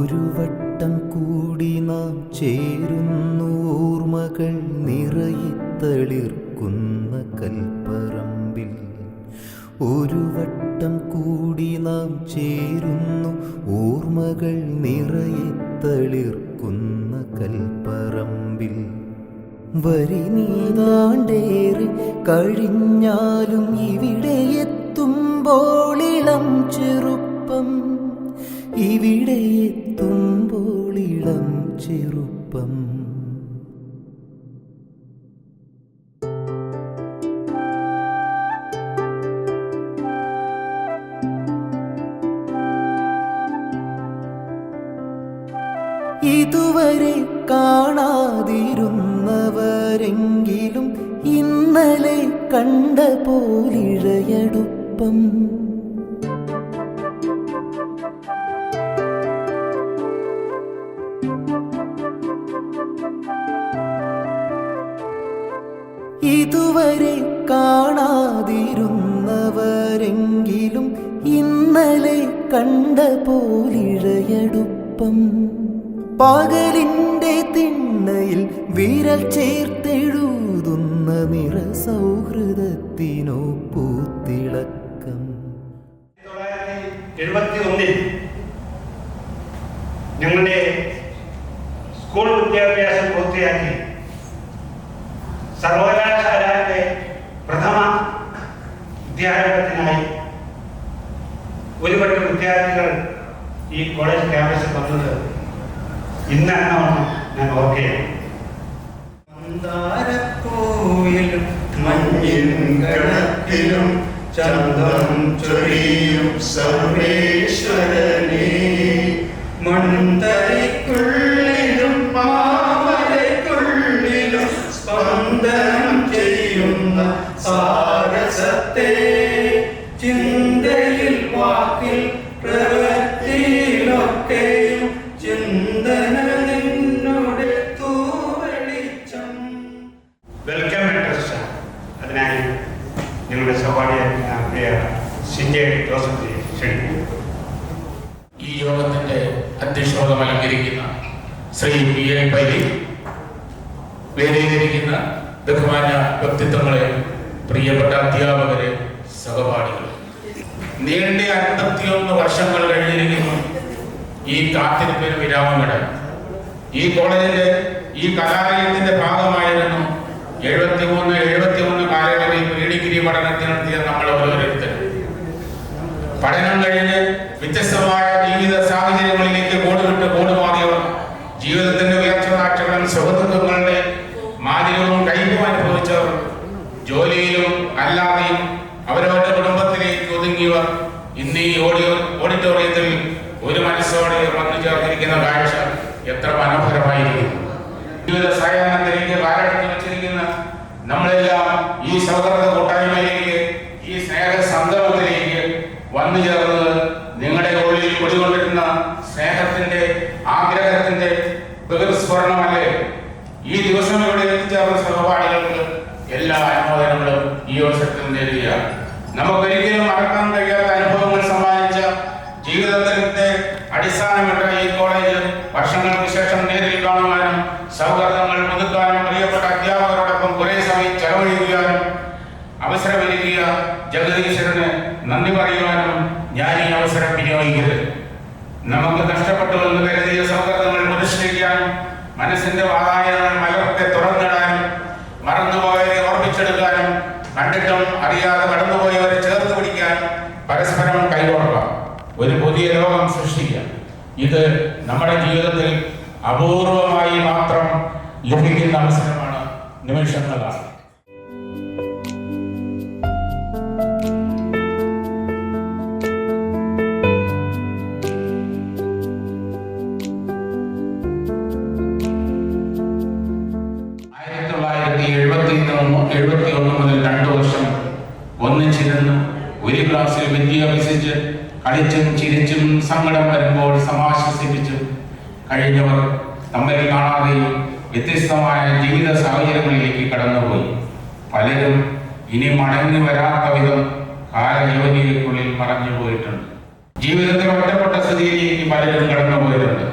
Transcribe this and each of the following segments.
ഒരു വട്ടം കൂടി നാം ചേരുന്നു ഓർമ്മകൾ നിറയിത്തളിർക്കുന്ന കൽപ്പറമ്പിൽ. ഒരു വട്ടം കൂടി നാം ചേരുന്നു ഓർമ്മകൾ നിറയിത്തളിർക്കുന്ന കൽപ്പറമ്പിൽ. വരി നീതാണ്ടേറെ കഴിഞ്ഞാലും ഇവിടെ എത്തുമ്പോൾ ഇളം ചെറുപ്പം, ഇവിടെ എത്തുമ്പോൾ ഇളം ചെറുപ്പം. ഇതുവരെ കാണാതിരുന്നവരെങ്കിലും ഇന്നലെ കണ്ട പോലിഴയടുപ്പം. ഇതുവരെ കാണാതിരുന്നവരെങ്കിലും ഇന്നലെ കണ്ട പോലിഴയടുപ്പം. പകലിന്റെ തിണ്ണയിൽ വിരൽ ചേർത്തെഴുതുന്ന നിറസൗഹൃദത്തിനോ പൂത്തിളക്കം. 1971 ഞങ്ങളുടെ സ്കൂൾ വിദ്യാഭ്യാസം പൂർത്തിയാക്കി സർവകലാശാലയുടെ പ്രഥമ വിദ്യാരംഭത്തിനായി ഒരുപറ്റം വിദ്യാർത്ഥികൾ ഈ കോളേജ് ക്യാമ്പസിൽ വന്നത് ഇന്നാണ് ഞാൻ ഓർക്കുകയാണ്. മന്ദാരപ്പൂവിലും മഞ്ഞിൻ കണക്കിലും ചന്തം ചൊരിയും സർവേശ്വരനേ, മൺതരിക്കുള്ളിലും മാമലയ്ക്കുള്ളിലും സ്പന്ദനം ചെയ്യുന്ന സാരസത്തെ, ചിന്തയിൽ വാക്കിൽ പ്രവൃത്തിയിലൊക്കെയും ചിന്തന നിന്നോട് തൂവെളിച്ചം. Welcome interest. അതിനായി ഞങ്ങളുടെ സഹപാഠിയായ സിജെ ജോസഫ് ക്ഷണിക്കുന്നു. ഈ യോഗത്തിന്റെ അധ്യക്ഷപദം അലങ്കരിക്കുന്ന ശ്രീ പി എ പൈലി, വേദിയിലിരിക്കുന്ന ബഹുമാന്യ വ്യക്തിത്വങ്ങളെ, പ്രിയപ്പെട്ട അധ്യാപകരെ, സഹപാഠികളെ, നീണ്ട 51 വർഷങ്ങൾ കഴിഞ്ഞിരിക്കുന്നു ഈ കാത്തിരിപ്പിന് വിരാമമിടാൻ. ഈ കോളേജിന്റെ ഈ കലാലയത്തിന്റെ ഭാഗമായിരുന്നു 73 കാലയളവിൽ പ്രീ ഡിഗ്രി പഠനത്തിനെത്തിയ നമ്മൾ ഓരോരുത്തരും. പഠനം കഴിഞ്ഞ് വ്യത്യസ്തമായ ജീവിത സാഹചര്യങ്ങളിലേക്ക് കൂടുവിട്ട് കൂടുമാറിയവർ, ജീവിതത്തിന്റെ ഉയർച്ചതാഴ്ചകളും സുഖദുഃഖങ്ങളുടെ മാതിരവും കൈപ്പും അനുഭവിച്ചവർ, ജോലിയിലും അല്ലാതെയും അവരവരുടെ കുടുംബത്തിലേക്ക് ഒതുങ്ങിയവർ ഇന്ന് ഈ ഓഡിറ്റോറിയത്തിൽ ഒരു മനസ്സോടെ വന്നു ചേർന്നിരിക്കുന്ന കാഴ്ച എത്ര മനോഹരമായിരിക്കുന്നു. ജീവിത സായാഹ്നത്തിലേക്ക് കാലെടുത്ത് വെച്ചിരിക്കുന്ന നമ്മളെല്ലാം ഈ സൗഹൃദ കൂട്ടായ്മയിലേക്ക്, ഈ സ്നേഹ സംഗമത്തിലേക്ക് വന്നു ചേർന്നത് നിങ്ങളുടെ ഉള്ളിൽ കുടികൊണ്ടിരുന്ന സ്നേഹത്തിന്റെ, ആഗ്രഹത്തിന്റെ ബഹിർസ്ഫുരണമല്ലേ? ഈ ദിവസം ഇവിടെ എത്തിച്ചേർന്ന സഹപാഠികൾക്ക് എല്ലാ അനുമോദനങ്ങളും ഈ അവസരത്തിൽ നേടുകയാണ്. നമുക്കൊരിക്കലും മറക്കാൻ കഴിയാത്ത അനുഭവങ്ങൾ സമ്മാനിച്ച, ജീവിതത്തിന്റെ അടിസ്ഥാനമിട്ട ഈ കോളേജ് വർഷങ്ങൾക്ക് ശേഷം നേരിൽ കാണുവാനും സൗഹൃദങ്ങൾ പുതുക്കാനും പ്രിയപ്പെട്ട അധ്യാപകരോടൊപ്പം കുറെ സമയം ചെലവഴിക്കുവാനും അവസരമൊരുക്കിയ ജഗദീശ്വരന് നന്ദി പറയുവാനും ഞാൻ ഈ അവസരം വിനിയോഗിക്കരുത്. നമുക്ക് നഷ്ടപ്പെട്ടുവെന്ന് കരുതിയ സൗഹൃദങ്ങൾ പുനഃസ്ഥാപിക്കാനും, മനസ്സിന്റെ വാതായനങ്ങൾ മലർക്കെ തുറന്നിടാനും, മറന്നുപോയവരെ ഓർമ്മിച്ചെടുക്കാനും, കണ്ടിട്ടും അറിയാതെ കടന്നുപോയവരെ ചേർത്ത് പിടിക്കാനും പരസ്പരം കൈകോർക്കാം, ഒരു പുതിയ ലോകം സൃഷ്ടിക്കാം. ഇത് നമ്മുടെ ജീവിതത്തിൽ അപൂർവമായി മാത്രം ലഭിക്കുന്ന അവസരമാണ്, നിമിഷങ്ങളാണ്. മുതൽ 2 വർഷം ഒന്നിച്ചിരുന്ന് ഒരു ക്ലാസ്സിൽ വിദ്യ അഭ്യസിച്ച് കളിച്ചും ചിരിച്ചും സങ്കടം വരുമ്പോൾ സമാശ്വസിപ്പിച്ചും കഴിഞ്ഞവർ തമ്മിൽ കാണാതെയും വ്യത്യസ്തമായ ജീവിത സാഹചര്യങ്ങളിലേക്ക് കടന്നുപോയി. പലരും ഇനി മടങ്ങി വരാത്ത വിധം കാലയവനികൾക്കുള്ളിൽ മറഞ്ഞു പോയിട്ടുണ്ട്. ജീവിതത്തിൽ ഒറ്റപ്പെട്ട സ്ഥിതിയിലേക്ക് പലരും കടന്നുപോയിട്ടുണ്ട്.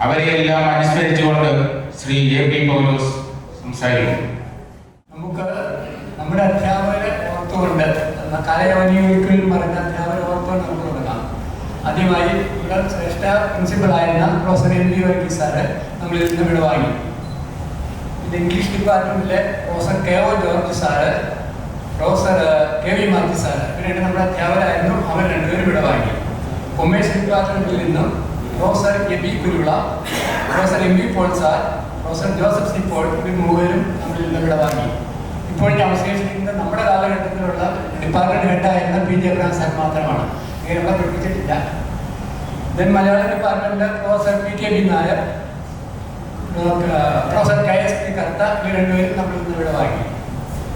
അവരെയെല്ലാം അനുസ്മരിച്ചുകൊണ്ട് ശ്രീ AP പൗലോസ് സംസാരിക്കും. നമുക്ക് നമ്മുടെ അധ്യാപകരെ ഓർത്തുകൊണ്ട് കലയോനിയൊരിക്കൽ പറഞ്ഞ അധ്യാപകരെ ഓർത്തുകൊണ്ട് നമുക്ക് തുടങ്ങാം. ആദ്യമായി ഇവിടെ ശ്രേഷ്ഠ പ്രിൻസിപ്പളായിരുന്ന പ്രൊഫസർ MB വർഗീസ് സാറ് നമ്മളിൽ നിന്ന് വിടവാങ്ങി. പിന്നെ ഇംഗ്ലീഷ് ഡിപ്പാർട്ട്മെന്റിലെ professor KO George sir, professor KV Mathew sir, ഇവരുടെ നമ്മുടെ അധ്യാപകരായിരുന്നു. അവർ രണ്ടുപേരും വിടവാങ്ങി. കൊമേഴ്സ് ഡിപ്പാർട്ട്മെന്റിൽ നിന്നും professor AB Kurula, professor MB Paul sir, professor Joseph C Paul, ഇവർ മൂവരും നമ്മളിൽ നിന്ന് വിടവാങ്ങി. ഇപ്പോഴും അവശേഷിക്കുന്നത് നമ്മുടെ കാലഘട്ടത്തിലുള്ള ഡിപ്പാർട്ട്മെന്റ് ഹെഡായിരുന്ന PJ അബ്രഹാം സാർ മാത്രമാണ്. ഇങ്ങനെ നമ്മളെ പഠിപ്പിച്ചിട്ടില്ല. Then Malayalam department professor PKB Nair, professor KSP കർത്ത, ഇവർ രണ്ടുപേരും നമ്മളിൽ നിന്ന് വിടവാങ്ങി.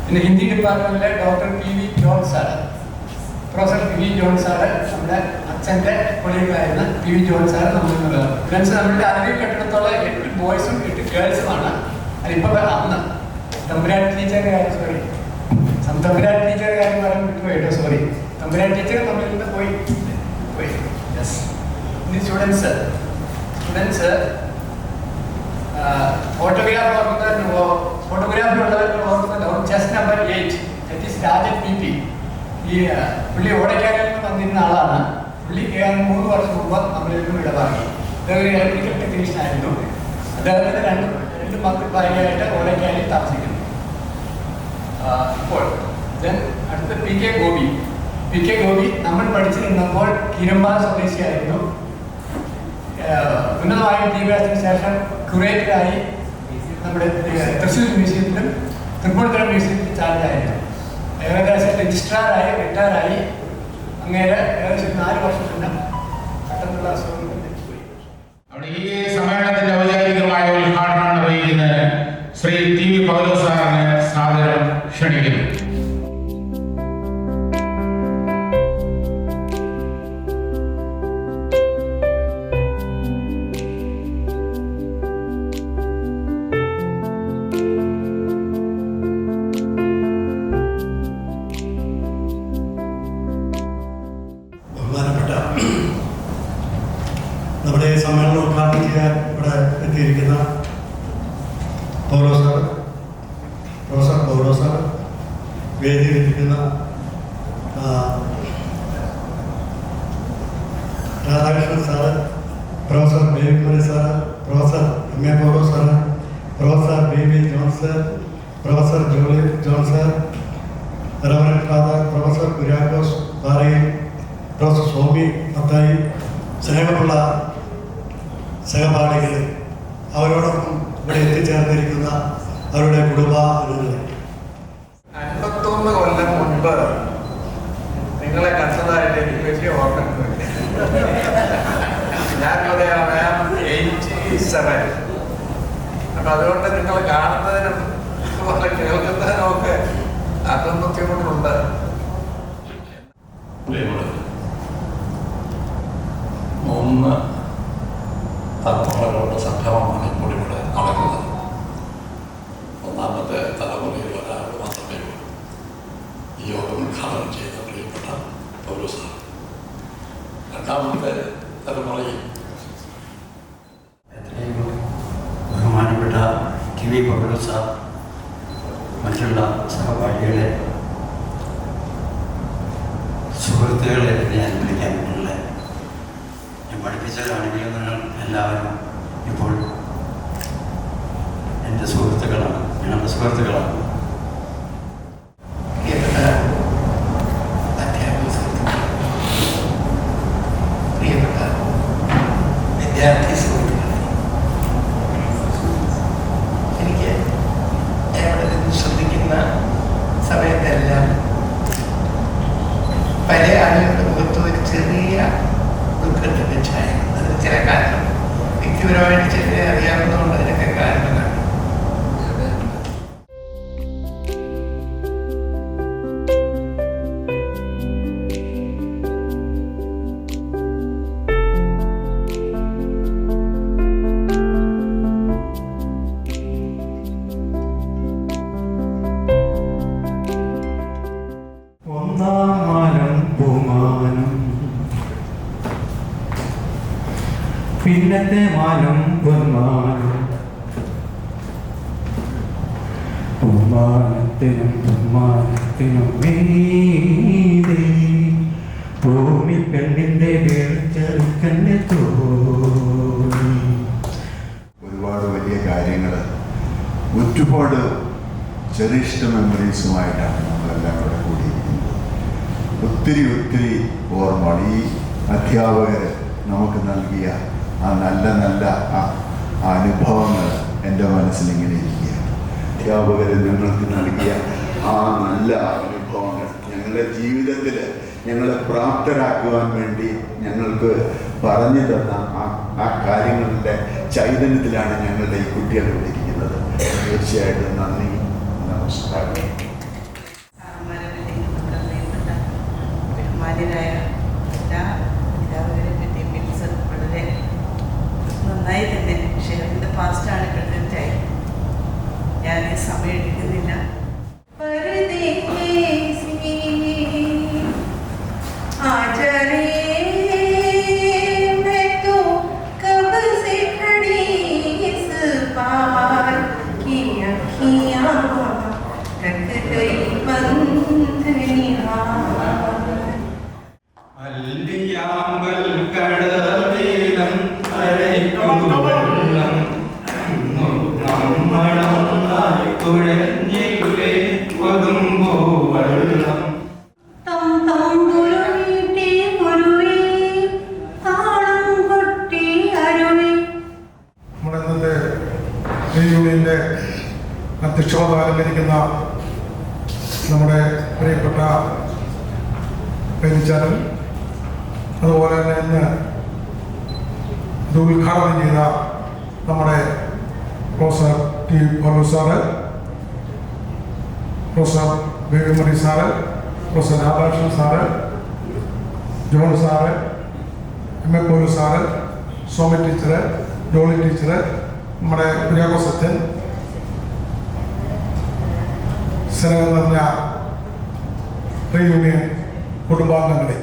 പിന്നെ ഹിന്ദി ഡിപ്പാർട്ട്മെന്റിലെ doctor PV John sir, professor PV John sir, നമ്മുടെ അച്ഛൻ്റെ കൊളീഗായിരുന്ന PV ജോൺ സാറ് നമ്മളിൽ നിന്ന് വിടവാങ്ങി. ഫ്രണ്ട്സ്, നമ്മുടെ അറിവിൽ കെട്ടിടത്തോളം 8 ബോയ്സും 8 ഗേൾസുമാണ്. അതിപ്പോൾ അന്ന് തമ്പുരാൻ ടീച്ചറുടെ കാര്യം, സോറി, തമ്പുരാൻ ടീച്ചറുടെ കാര്യം പറയാൻ വിട്ടുപോയിട്ടോ, സോറി. തമ്പുരാൻ ടീച്ചർ നമ്മളിൽ നിന്ന് പോയി. യെസ്. ഇനി സ്റ്റുഡൻസ് ഫോട്ടോഗ്രാഫി ഉള്ളവർ chess number 8, that is Rajan PP. ഈ പുള്ളി ഓടയ്ക്കാനിൽ നിന്ന് വന്നിരുന്ന ആളാണ്. പുള്ളി 3 വർഷം മുമ്പ് നമ്മളിൽ നിന്നും വിടവാങ്ങി. ഇതൊരു ഇലക്ട്രിക്കൽ ടെക്നീഷ്യൻ ആയിരുന്നു. അദ്ദേഹത്തിന് രണ്ട് മക്കൾ ഭാര്യയായിട്ട് ഓടയ്ക്കാനിൽ താമസിക്കുന്നു ഇപ്പോൾ. ദെൻ അടുത്ത PK ഗോപി നമ്മൾ പഠിച്ചിരുന്നപ്പോൾ കിരമ്പാറ സ്വദേശിയായിരുന്നു. ഉന്നതമായ വിദ്യാഭ്യാസത്തിന് ശേഷം ക്യൂറേറ്ററായി നമ്മുടെ തൃശ്ശൂർ മ്യൂസിയത്തിലും തൃപ്പൂണിത്തുറ മ്യൂസിയത്തിലും ചാർജായിരുന്നു. ഏകദേശം രജിസ്ട്രാറായി റിട്ടയറായി. അങ്ങേരെ ഏകദേശം 4 വർഷം മുന്നേ പെട്ടെന്നുള്ള അസുഖം പോയി. അവിടെ ഈ സമ്മേളനത്തിന്റെ ഔപചാരികമായ ഉദ്ഘാടനം നിർവഹിക്കുന്നതിന് ശ്രീ TV പൗലോസ് സാറിനെ സാദരം ക്ഷണിക്കുന്നു. നമ്മുടെ സമ്മേളനം ഉദ്ഘാടനം ചെയ്യാൻ ഇവിടെ എത്തിയിരിക്കുന്ന പ്രൊഫസർ പൗലോസ് സാർ, വേദിയിലിരിക്കുന്ന Radhakrishnan sir, professor Babymani sir, professor MA Paulose sir, professor BB John sir, professor John sir, reverend father professor Kuriakose Parayil, professor സ്വാമി മത്തായി, സ്നേഹമുള്ള സഹപാഠികൾ, അവരോടൊപ്പം ഇവിടെ എത്തിച്ചേർന്നിരിക്കുന്ന അവരുടെ കുടുംബാംഗങ്ങളെ, 51 കൊല്ലം മുൻപ് നിങ്ങളെ കണ്ടതായിട്ട് എനിക്ക് വലിയ ഓർമ്മയുണ്ട്. ഞാൻ പറയാം 87. അപ്പം അതുകൊണ്ട് നിങ്ങൾ കാണുന്നതിനും കേൾക്കുന്നതിനും ഒക്കെ അതൊന്നും ബുദ്ധിമുട്ടുണ്ട്. മൂന്ന് തലമുറകളുടെ സംഗമമാണ് ഇപ്പോൾ ഇവിടെ നടക്കുന്നത്. ഒന്നാമത്തെ തലമുറയിൽ ഒരാൾ മാത്രമേ ഉള്ളൂ. ഈ യോഗം ഉദ്ഘാടനം ചെയ്ത പ്രിയപ്പെട്ട പൗലോസ്. രണ്ടാമത്തെ തലമുറയിൽ ബഹുമാനപ്പെട്ട TV പൗലോസ് സാർ, മറ്റുള്ള സഹപാഠികളെ, സുഹൃത്തുക്കളെ ഞാൻ വിളിക്കാൻ പറ്റില്ല. ഞാൻ പഠിപ്പിച്ചവരാണെങ്കിലും നിങ്ങൾ എല്ലാവരും ഇപ്പോൾ എൻ്റെ സുഹൃത്തുക്കളാണ്, ഞങ്ങളുടെ സുഹൃത്തുക്കളാണ്. പ്രിയപ്പെട്ട വിദ്യാർത്ഥി സുഹൃത്തുക്കളെ, എനിക്ക് ഇവിടെ നിന്ന് ശ്രദ്ധിക്കുന്ന സമയത്തെല്ലാം പല ആളുകളുടെ മുഖത്ത് ഒരു ചെറിയ ദുഃഖത്തിൻ്റെ ഛായ. അതിന് ചില കാരണം വ്യക്തിപരമായിട്ട് ചില അറിയാവുന്നതുകൊണ്ട് അതിനൊക്കെ കാരണമാണ്. ഇന്നത്തെ മാനം പൊന്മാനം ബഹുമാനത്തിനും മീതേ ഭൂമി പെണ്ണിന്റെ വേർച്ചെറുക്കന്റെ തോന്നി. ഒരുപാട് വലിയ കാര്യങ്ങൾ, ഒരുപാട് ചെറിയ മെമ്മറീസുമായിട്ടാണ് നമ്മളെല്ലാം ഇവിടെ കൂടിയിരിക്കുന്നത്. ഒത്തിരി ഓർമ്മകൾ ഈ അധ്യാപകർ നമുക്ക് നൽകിയ ആ നല്ല അനുഭവങ്ങൾ എൻ്റെ മനസ്സിലിങ്ങനെ ഇരിക്കുകയാണ്. അധ്യാപകർ ഞങ്ങൾക്ക് നൽകിയ ആ നല്ല അനുഭവങ്ങൾ ഞങ്ങളുടെ ജീവിതത്തിൽ ഞങ്ങളെ പ്രാപ്തരാക്കുവാൻ വേണ്ടി ഞങ്ങൾക്ക് പറഞ്ഞു തന്ന ആ കാര്യങ്ങളുടെ ചൈതന്യത്തിലാണ് ഞങ്ങളുടെ ഈ കുട്ടികൾ ഇവിടെ ഇരിക്കുന്നത്. തീർച്ചയായിട്ടും നന്ദി, നമസ്കാരം. ബഹുമാന്യരായ എല്ലാ അധ്യാപകരെ പറ്റി മിൽസ് വളരെ നന്നായി തന്നെ ഷെയറിൻ്റെ ഫാസ്റ്റാണ് പ്രസൻറ്റായി. ഞാൻ ഈ സമയം എടുക്കുന്നില്ല. അല്ലിയാമ്പൽ കടലേലം അരയ്ക്കുവെള്ളം നമ്മളൊന്നായി കുഴഞ്ഞില്ലേ പതുമ്പോ വെള്ളം. നമ്മുടെ ഇന്നത്തെ യൂണിയന്റെ അധ്യക്ഷത അലങ്കരിക്കുന്ന നമ്മുടെ പ്രിയപ്പെട്ട പേരിച്ചാരൻ, അതുപോലെ തന്നെ ഇന്ന് ഇത് ഉദ്ഘാടനം ചെയ്ത നമ്മുടെ പ്രൊഫസർ ടി പൗലോസ് സാറ്, പ്രൊഫസർ ബേബി മറി sir, professor Radhakrishnan sir, John sir, M A Paulose sir, Somy teacher, Jolly teacher, നമ്മുടെ കുര്യാക്കോ സത്യൻ, സ്നേഹം നിറഞ്ഞ യൂണിയൻ കുടുംബാംഗങ്ങളെ